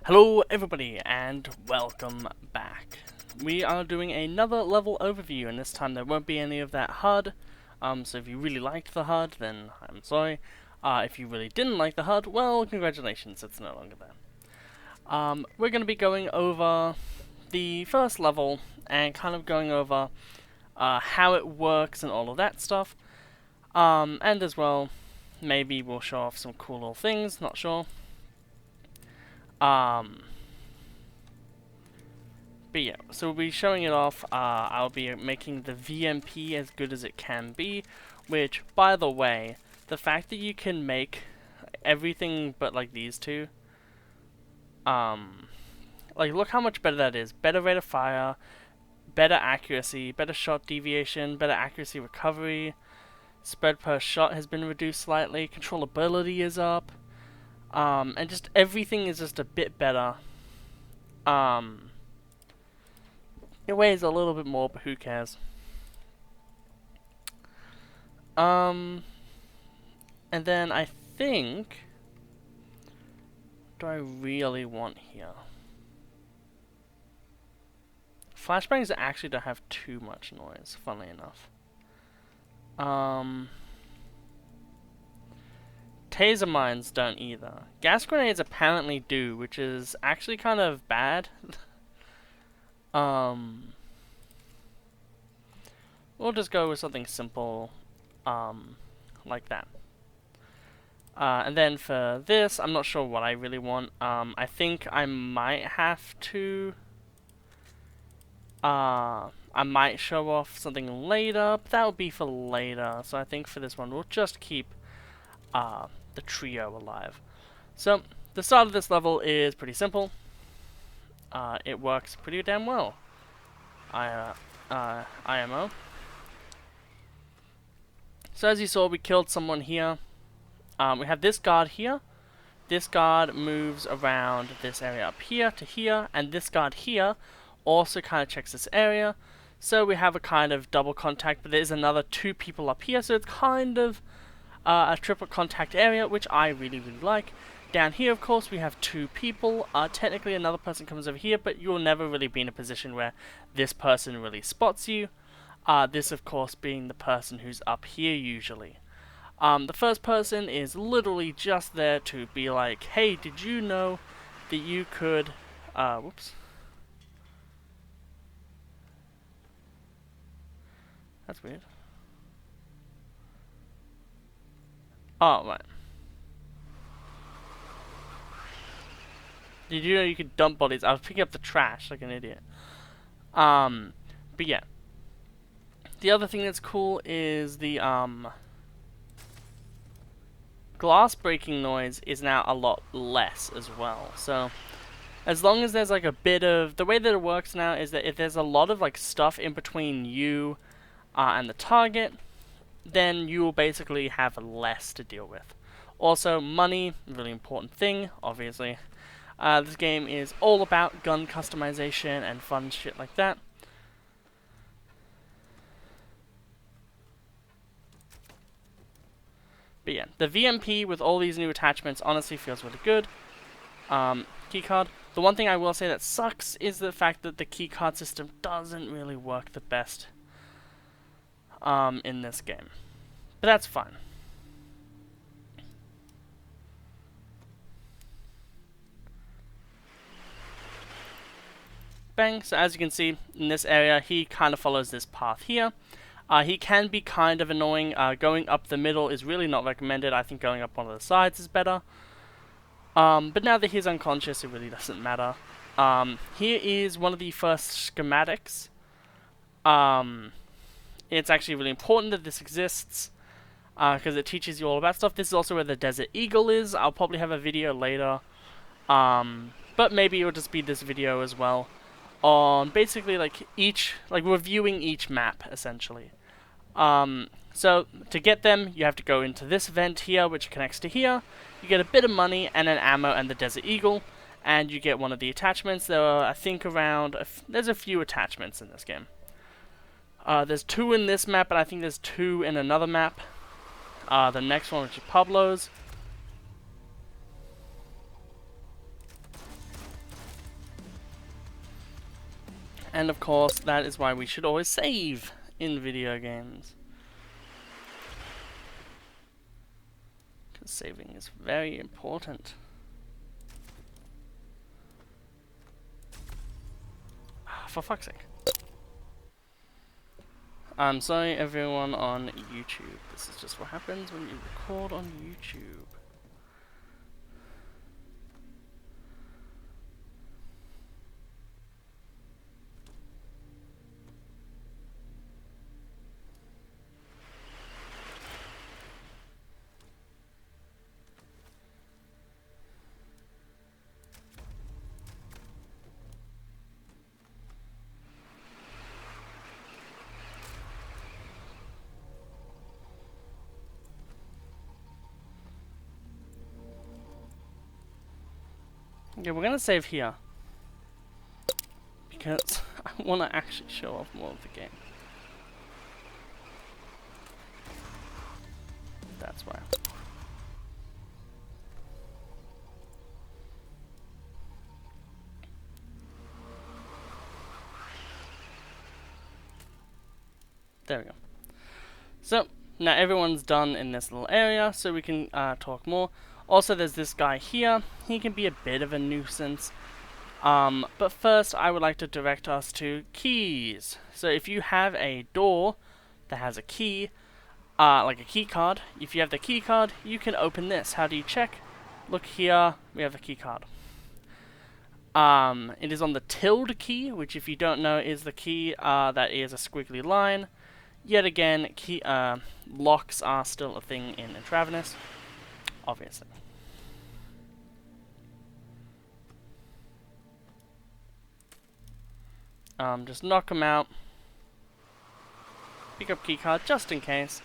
Hello everybody and welcome back. We are doing another level overview, and this time there won't be any of that HUD. So if you really liked the HUD, then I'm sorry. If you really didn't like the HUD, well, congratulations, it's no longer there. We're going to be going over the first level and kind of going over how it works and all of that stuff. And as well, maybe we'll show off some cool little things, not sure. But yeah, so we'll be showing it off. I'll be making the VMP as good as it can be, which, by the way, the fact that you can make everything but like these two, like look how much better that is. Better rate of fire, better accuracy, better shot deviation, better accuracy recovery, spread per shot has been reduced slightly, controllability is up, and just everything is just a bit better. It weighs a little bit more, but who cares? And then I think, what do I really want here? Flashbangs actually don't have too much noise, funnily enough. Taser mines don't either. Gas grenades apparently do, which is actually kind of bad. We'll just go with something simple, like that. And then for this, I'm not sure what I really want. I think I might have to... I might show off something later, but that will be for later. So I think for this one, we'll just keep the trio alive. So, the start of this level is pretty simple. It works pretty damn well. IMO. So as you saw, we killed someone here. We have this guard here. This guard moves around this area up here to here, and this guard here also kind of checks this area. So we have a kind of double contact, but there's another two people up here, so it's kind of a triple contact area, which I really like. Down here, of course, we have two people. Technically, another person comes over here, but you'll never really be in a position where this person really spots you. This, of course, being the person who's up here usually. The first person is literally just there to be like, hey, did you know that you could... whoops. That's weird. Oh, right. Did you know you could dump bodies? I was picking up the trash like an idiot. But yeah. The other thing that's cool is the, glass breaking noise is now a lot less as well. So, as long as there's like a bit of... The way that it works now is that if there's a lot of like stuff in between you and the target, then you will basically have less to deal with. Also, money, really important thing, obviously. This game is all about gun customization and fun shit like that. But yeah, the VMP with all these new attachments honestly feels really good. Keycard. The one thing I will say that sucks is the fact that the keycard system doesn't really work the best in this game. But that's fine. Bang. So as you can see, in this area, he kind of follows this path here. He can be kind of annoying. Going up the middle is really not recommended. I think going up one of the sides is better. But now that he's unconscious, it really doesn't matter. Here is one of the first schematics. It's actually really important that this exists, because it teaches you all about stuff. This is also where the Desert Eagle is. I'll probably have a video later. But maybe it'll just be this video as well, on basically like reviewing each map essentially. So to get them, you have to go into this vent here, which connects to here. You get a bit of money and an ammo and the Desert Eagle, and you get one of the attachments. There are, I think, around there's a few attachments in this game. There's two in this map, and I think there's two in another map. The next one, which is Pablo's. And of course, that is why we should always save in video games. Because saving is very important. For fuck's sake. I'm sorry everyone on YouTube. This is just what happens when you record on YouTube. Okay, we're gonna save here. Because I want to actually show off more of the game. That's why. There we go. So, now everyone's done in this little area, so we can talk more. Also, there's this guy here. He can be a bit of a nuisance. But first, I would like to direct us to keys. So if you have a door that has a key, like a key card, if you have the key card, you can open this. How do you check? Look here, we have the key card. It is on the tilde key, which if you don't know is the key that is a squiggly line. Yet again, locks are still a thing in Intravenous, obviously. Just knock them out. Pick up keycard just in case.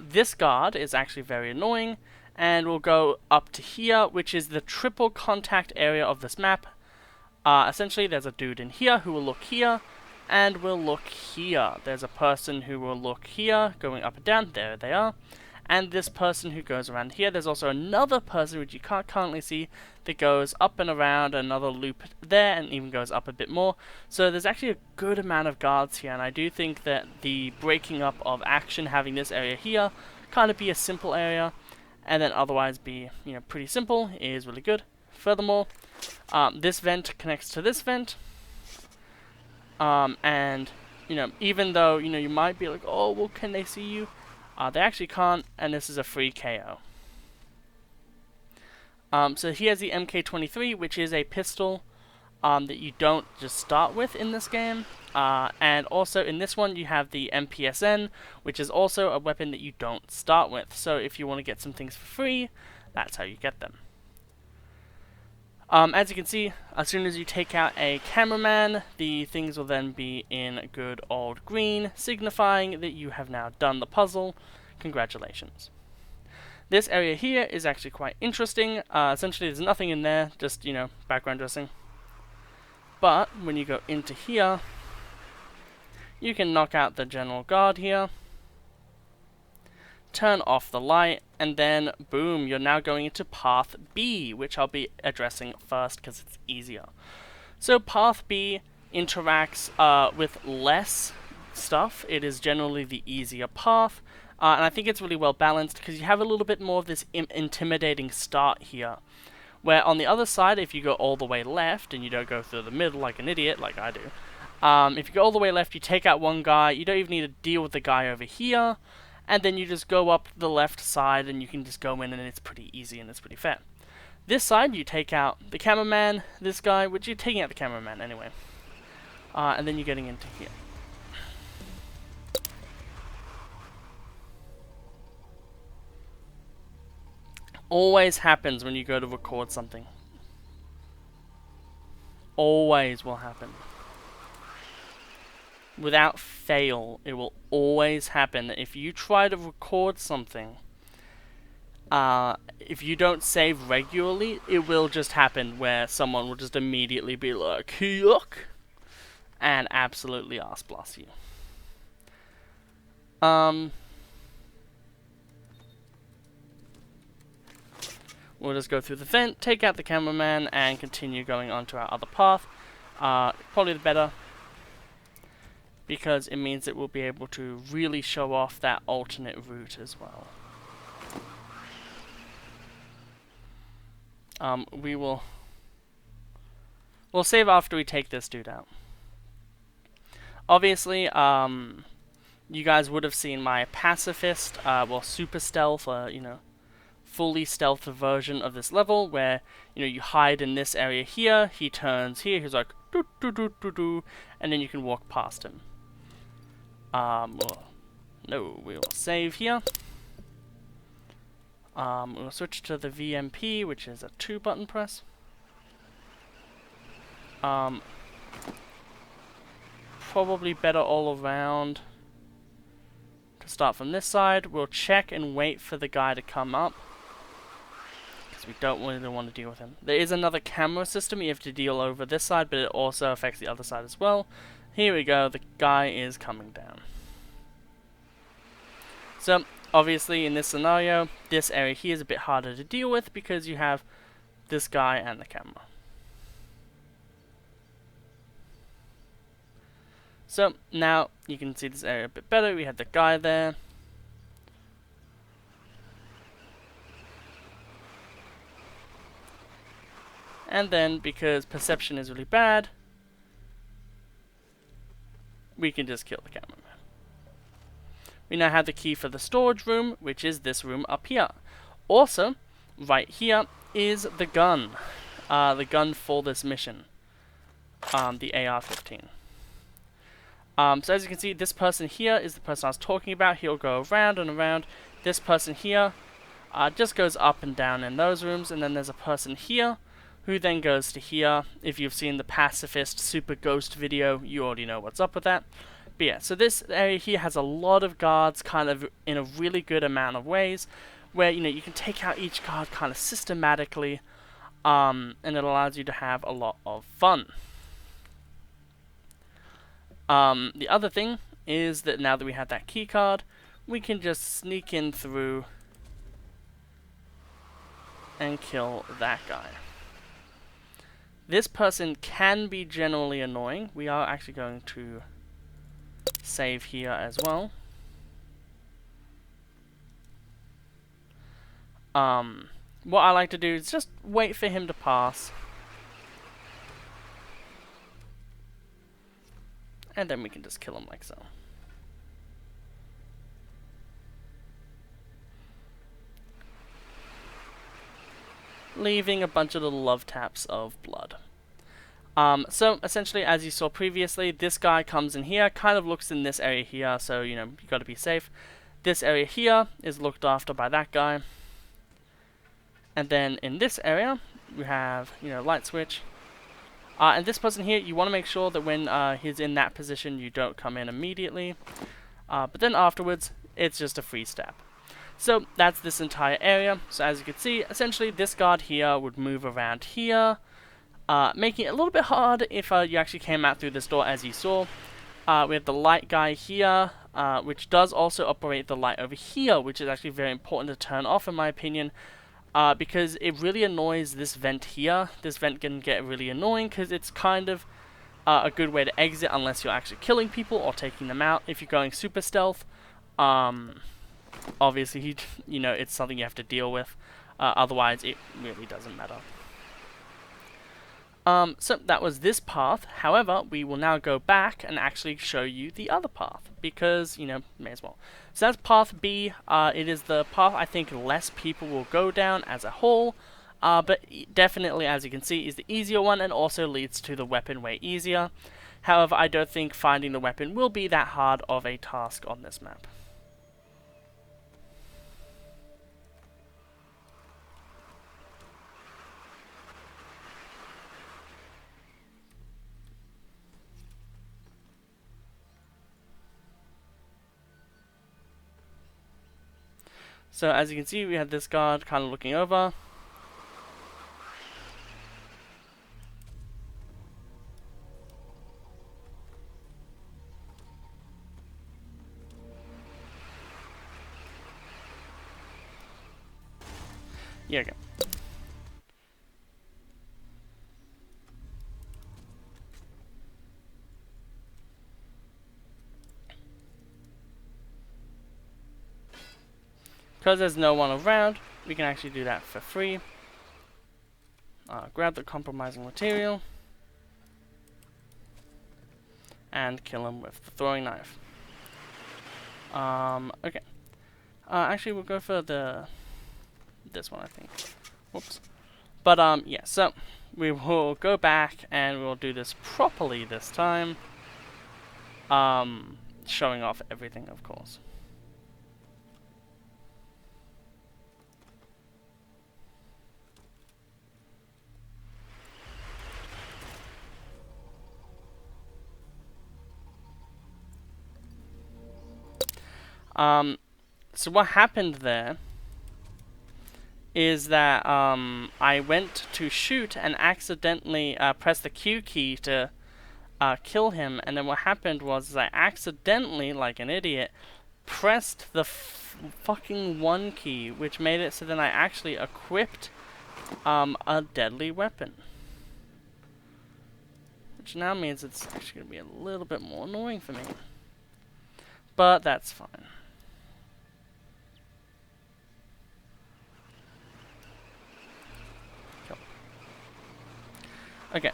This guard is actually very annoying, and we'll go up to here, which is the triple contact area of this map. Essentially, there's a dude in here who will look here, and will look here. There's a person who will look here, going up and down. There they are. And this person who goes around here. There's also another person which you can't currently see that goes up and around, another loop there, and even goes up a bit more. So there's actually a good amount of guards here, and I do think that the breaking up of action, having this area here kind of be a simple area, and then otherwise be, you know, pretty simple, is really good. Furthermore, this vent connects to this vent, and you know, even though you might be like, oh well, can they see you? They actually can't, and this is a free KO. So he has the MK23, which is a pistol that you don't just start with in this game. And also in this one you have the MPSN, which is also a weapon that you don't start with. So if you want to get some things for free, that's how you get them. As you can see, as soon as you take out a cameraman, the things will then be in good old green, signifying that you have now done the puzzle. Congratulations. This area here is actually quite interesting. Essentially there's nothing in there, just, background dressing. But when you go into here, you can knock out the general guard here, turn off the light, and then boom, you're now going into path B, which I'll be addressing first because it's easier. So path B interacts with less stuff. It is generally the easier path, and I think it's really well balanced because you have a little bit more of this intimidating start here, where on the other side, if you go all the way left and you don't go through the middle like an idiot like I do, if you go all the way left, you take out one guy, you don't even need to deal with the guy over here, and then you just go up the left side and you can just go in, and it's pretty easy and it's pretty fair. This side, you take out the cameraman, this guy, which you're taking out the cameraman anyway. And then you're getting into here. Always happens when you go to record something. Always will happen. Without fail, it will always happen that if you try to record something, if you don't save regularly, it will just happen where someone will just immediately be like, yuck, and absolutely arse blast you. We'll just go through the vent, take out the cameraman, and continue going on to our other path. Probably the better. because it means it will be able to really show off that alternate route as well. We'll save after we take this dude out. Obviously, you guys would have seen my pacifist, super stealth, fully stealth version of this level, where you hide in this area here. He turns here. He's like doo doo doo doo doo, and then you can walk past him. No, we will save here. We'll switch to the VMP, which is a 2-button press. Probably better all around to start from this side. We'll check and wait for the guy to come up, because we don't really want to deal with him. There is another camera system you have to deal over this side, but it also affects the other side as well. Here we go, the guy is coming down. So, obviously in this scenario, this area here is a bit harder to deal with because you have this guy and the camera. So, now you can see this area a bit better. We have the guy there. And then, because perception is really bad, we can just kill the cameraman. We now have the key for the storage room, which is this room up here. Also, right here is the gun. The gun for this mission. The AR-15. So as you can see, this person here is the person I was talking about. He'll go around and around. This person here just goes up and down in those rooms. And then there's a person here who then goes to here. If you've seen the Pacifist Super Ghost video, you already know what's up with that. But yeah, so this area here has a lot of guards kind of in a really good amount of ways, where you can take out each guard kind of systematically, and it allows you to have a lot of fun. The other thing is that now that we have that key card, we can just sneak in through and kill that guy. This person can be generally annoying. We are actually going to save here as well. What I like to do is just wait for him to pass. And then we can just kill him like so. Leaving a bunch of little love taps of blood. So essentially, as you saw previously, this guy comes in here, kind of looks in this area here, so you gotta be safe. This area here is looked after by that guy. And then in this area, we have, light switch. And this person here, you want to make sure that when he's in that position, you don't come in immediately. But then afterwards, it's just a free stab. So that's this entire area. So as you can see, essentially this guard here would move around here, making it a little bit hard if you actually came out through this door, as you saw. We have the light guy here, which does also operate the light over here, which is actually very important to turn off in my opinion. Because it really annoys this vent here. This vent can get really annoying because it's kind of a good way to exit unless you're actually killing people or taking them out. If you're going super stealth, obviously, it's something you have to deal with. Otherwise, it really doesn't matter. So that was this path. However, we will now go back and actually show you the other path because, may as well. So that's path B. It is the path I think less people will go down as a whole, but definitely, as you can see, is the easier one and also leads to the weapon way easier. However, I don't think finding the weapon will be that hard of a task on this map. So as you can see, we have this guard kind of looking over. Yeah, okay. Because there's no one around, we can actually do that for free. Grab the compromising material and kill him with the throwing knife. Okay. Actually, we'll go for this one, I think. Whoops. But yeah. So we will go back and we'll do this properly this time. Showing off everything, of course. So what happened there is that I went to shoot and accidentally pressed the Q key to kill him, and then what happened was I accidentally, like an idiot, pressed the fucking 1 key, which made it so then I actually equipped a deadly weapon. Which now means it's actually going to be a little bit more annoying for me. But that's fine. Cool. Okay.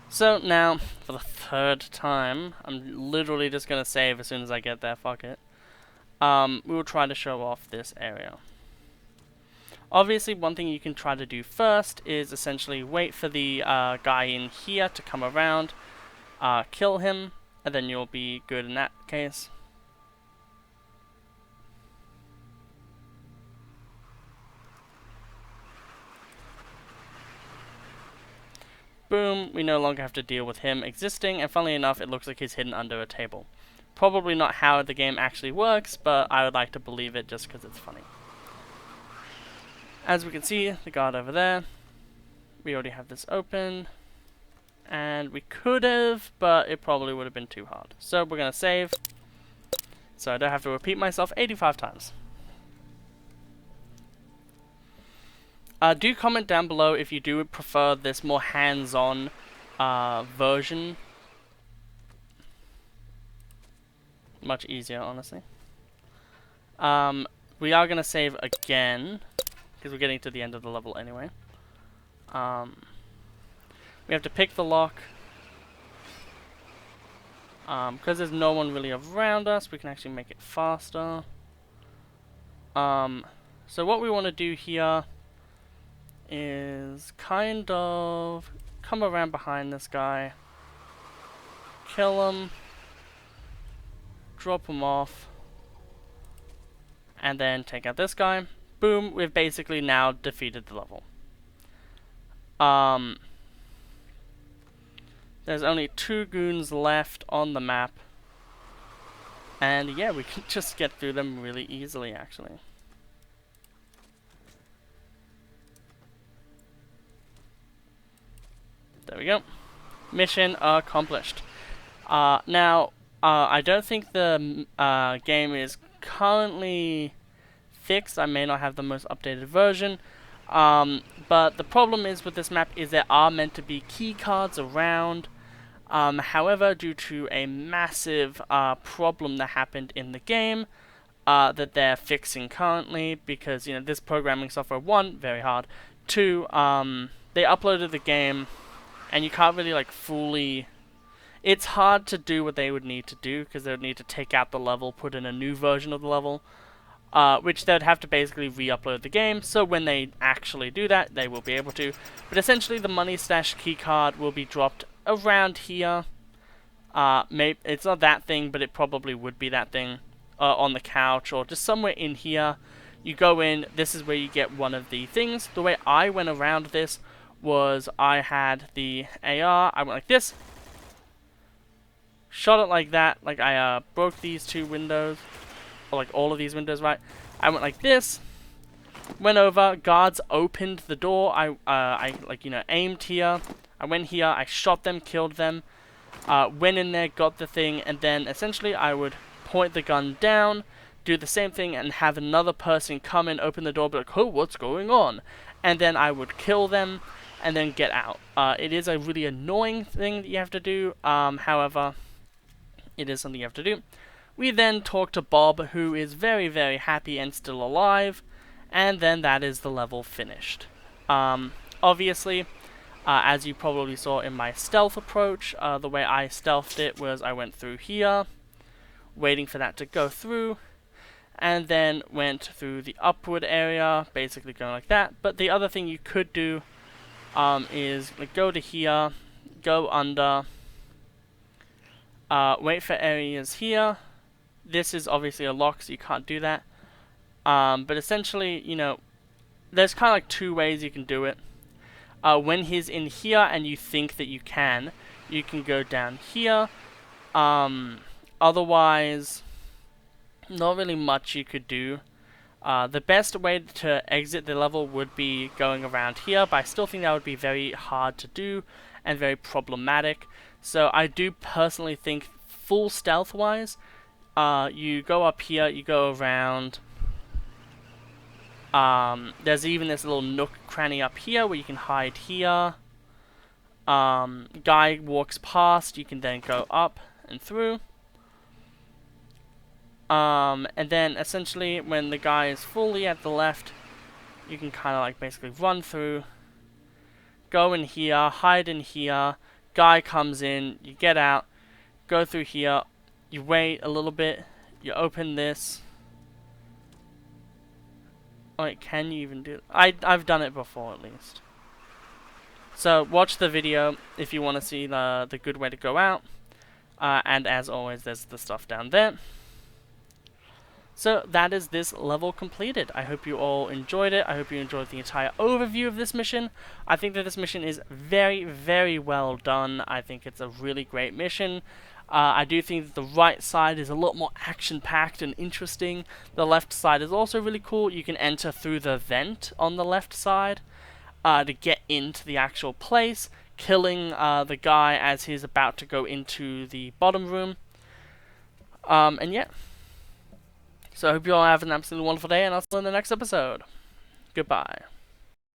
So now, for the 3rd time, I'm literally just going to save as soon as I get there, fuck it. We will try to show off this area. Obviously, one thing you can try to do first is essentially wait for the guy in here to come around, kill him, and then you'll be good in that case. Boom, we no longer have to deal with him existing, and funnily enough, it looks like he's hidden under a table. Probably not how the game actually works, but I would like to believe it just because it's funny. As we can see, the guard over there, we already have this open, and we could have, but it probably would have been too hard. So we're going to save, so I don't have to repeat myself 85 times. Do comment down below if you do prefer this more hands-on version. Much easier, honestly. We are going to save again, because we're getting to the end of the level anyway. We have to pick the lock. Because there's no one really around us, we can actually make it faster. So what we want to do here is kind of come around behind this guy, kill him, drop him off, and then take out this guy. Boom, we've basically now defeated the level. There's only 2 goons left on the map, and yeah, we can just get through them really easily, actually. There we go. Mission accomplished. Now, I don't think the game is currently fixed. I may not have the most updated version. But the problem is with this map is there are meant to be key cards around. However, due to a massive problem that happened in the game that they're fixing currently, because you know this programming software, 1, very hard, 2, they uploaded the game. And you can't really, like, fully... It's hard to do what they would need to do, because they would need to take out the level, put in a new version of the level, which they'd have to basically re-upload the game, so when they actually do that, they will be able to. But essentially, the Money Stash keycard will be dropped around here. It's not that thing, but it probably would be that thing, on the couch, or just somewhere in here. You go in, this is where you get one of the things. The way I went around this was I had the AR, I went like this, shot it like that, like I broke these 2 windows, or like all of these windows, right? I went like this, went over, guards opened the door, I like, you know, aimed here, I went here, I shot them, killed them, went in there, got the thing, and then essentially I would point the gun down, do the same thing, and have another person come in, open the door, be like, oh, what's going on? And then I would kill them, and then get out. It is a really annoying thing that you have to do, however, it is something you have to do. We then talk to Bob, who is very, very happy and still alive, and then that is the level finished. Obviously, as you probably saw in my stealth approach, the way I stealthed it was I went through here, waiting for that to go through, and then went through the upward area, basically going like that. But the other thing you could do is like, go to here, go under, wait for areas here. This is obviously a lock, so you can't do that. But essentially, you know, there's kind of like two ways you can do it. When he's in here and you think that you can go down here. Otherwise, not really much you could do. The best way to exit the level would be going around here, but I still think that would be very hard to do and very problematic. So I do personally think full stealth wise, you go up here, you go around. There's even this little nook cranny up here where you can hide here. Guy walks past, you can then go up and through. And then essentially when the guy is fully at the left, you can kind of like basically run through, go in here, hide in here, guy comes in, you get out, go through here, you wait a little bit, you open this. Wait, can you even do it? I've done it before at least. So watch the video if you want to see the good way to go out. And as always, there's the stuff down there. So that is this level completed. I hope you all enjoyed it. I hope you enjoyed the entire overview of this mission. I think that this mission is very, very well done. I think it's a really great mission. I do think that the right side is a lot more action-packed and interesting. The left side is also really cool. You can enter through the vent on the left side to get into the actual place, killing the guy as he's about to go into the bottom room. And yeah. So I hope you all have an absolutely wonderful day, and I'll see you in the next episode. Goodbye.